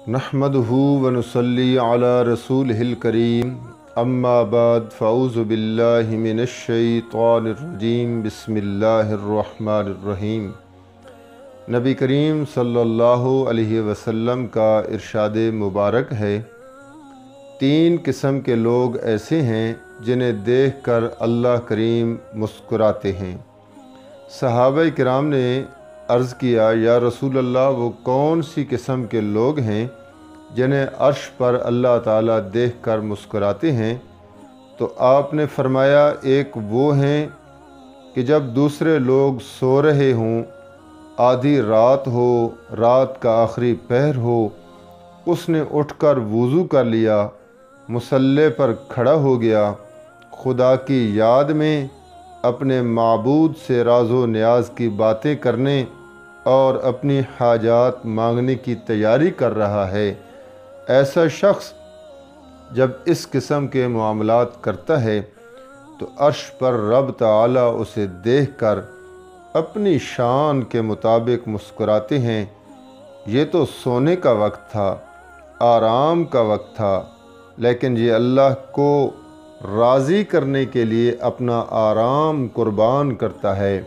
नहमदुहु व नुसल्ली अला रसूलिहिल करीम अम्मा बाद फ़अऊज़ु बिल्लाहि मिनश शैतानिर रजीम बिस्मिल्लाहिर रहमानिर रहीम। नबी करीम सल्लल्लाहु अलैहि वसल्लम का इरशाद मुबारक है, 3 किस्म के लोग ऐसे हैं जिन्हें देखकर अल्लाह करीम मुस्कुराते हैं। सहाबा किराम ने अर्ज़ किया, या रसूल अल्लाह, वो कौन सी किस्म के लोग हैं जिन्हें अर्श पर अल्लाह ताला देखकर मुस्कुराते हैं? तो आपने फरमाया, एक वो हैं कि जब दूसरे लोग सो रहे हों, आधी रात हो, रात का आखिरी पहर हो, उसने उठकर वज़ू कर लिया, मुसल्ले पर खड़ा हो गया, खुदा की याद में अपने माबूद से राज़ो न्याज की बातें करने और अपनी हाजात मांगने की तैयारी कर रहा है। ऐसा शख्स जब इस किस्म के मामलात करता है तो अर्श पर रब ताला उसे देखकर अपनी शान के मुताबिक मुस्कुराते हैं। ये तो सोने का वक्त था, आराम का वक्त था, लेकिन ये अल्लाह को राज़ी करने के लिए अपना आराम कुर्बान करता है,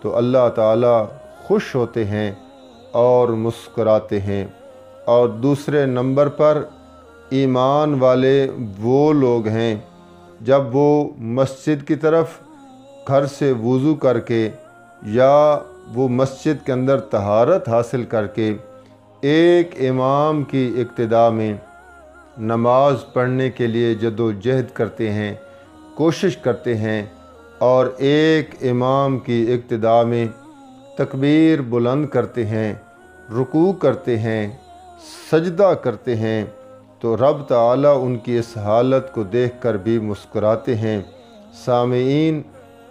तो अल्लाह ताला खुश होते हैं और मुस्कुराते हैं। और दूसरे नंबर पर ईमान वाले वो लोग हैं जब वो मस्जिद की तरफ घर से वज़ू करके या वो मस्जिद के अंदर तहारत हासिल करके एक इमाम की इक्तिदा में नमाज पढ़ने के लिए जद्दोजहद करते हैं, कोशिश करते हैं और एक इमाम की इक्तिदा में तकबीर बुलंद करते हैं, रुकू करते हैं, सजदा करते हैं, तो रब ताला उनकी इस हालत को देखकर भी मुस्कुराते हैं। सामीईन,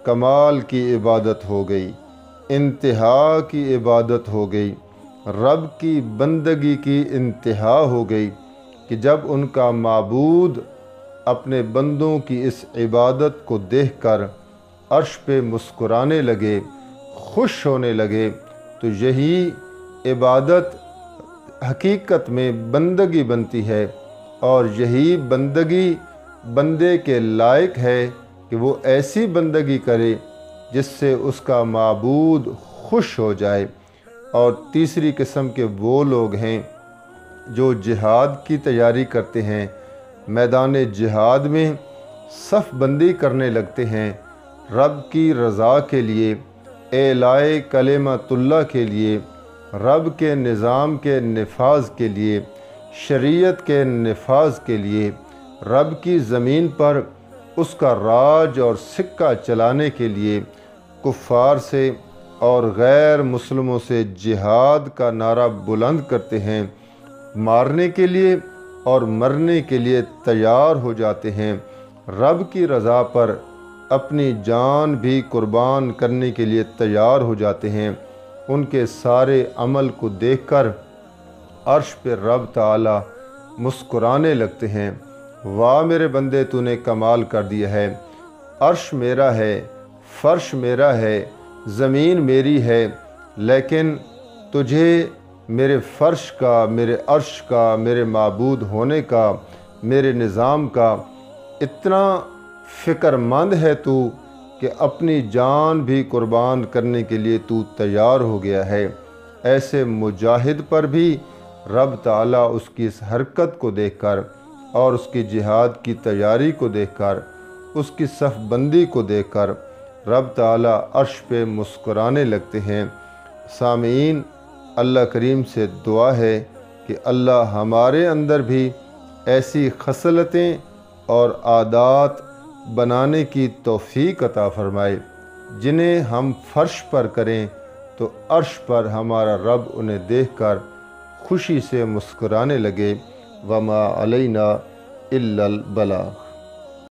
कमाल की इबादत हो गई, इंतहा की इबादत हो गई, रब की बंदगी की इंतहा हो गई कि जब उनका माबूद अपने बंदों की इस इबादत को देखकर अर्श पे मुस्कुराने लगे, खुश होने लगे, तो यही इबादत हकीकत में बंदगी बनती है। और यही बंदगी बंदे के लायक है कि वो ऐसी बंदगी करे जिससे उसका माबूद खुश हो जाए। और तीसरी किस्म के वो लोग हैं जो जिहाद की तैयारी करते हैं, मैदान जिहाद में सफ़ बंदी करने लगते हैं, रब की रज़ा के लिए, एलाए कलेमतुल्लाह के लिए, रब के निज़ाम के नफाज के लिए, शरीयत के नफाज के लिए, रब की ज़मीन पर उसका राज और सिक्का चलाने के लिए कुफ़ार से और गैर मुस्लिमों से जिहाद का नारा बुलंद करते हैं, मारने के लिए और मरने के लिए तैयार हो जाते हैं, रब की रज़ा पर अपनी जान भी कुर्बान करने के लिए तैयार हो जाते हैं। उनके सारे अमल को देखकर अर्श पे रब ताला मुस्कुराने लगते हैं। वाह मेरे बंदे, तूने कमाल कर दिया है। अर्श मेरा है, फ़र्श मेरा है, ज़मीन मेरी है, लेकिन तुझे मेरे फ़र्श का, मेरे अर्श का, मेरे माबूद होने का, मेरे निज़ाम का इतना फ़िक्रमंद है तू कि अपनी जान भी कुर्बान करने के लिए तू तैयार हो गया है। ऐसे मुजाहिद पर भी रब ताला उसकी इस हरकत को देखकर और उसकी जिहाद की तैयारी को देखकर, उसकी सफ़ बंदी को देखकर रब ताला अर्श पे मुस्कुराने लगते हैं। सामीईन, अल्लाह करीम से दुआ है कि अल्लाह हमारे अंदर भी ऐसी खसलतें और आदात बनाने की तौफीक अता फरमाए जिन्हें हम फ़र्श पर करें तो अर्श पर हमारा रब उन्हें देखकर खुशी से मुस्कुराने लगे। वमा अलैना इल्लल बलाग।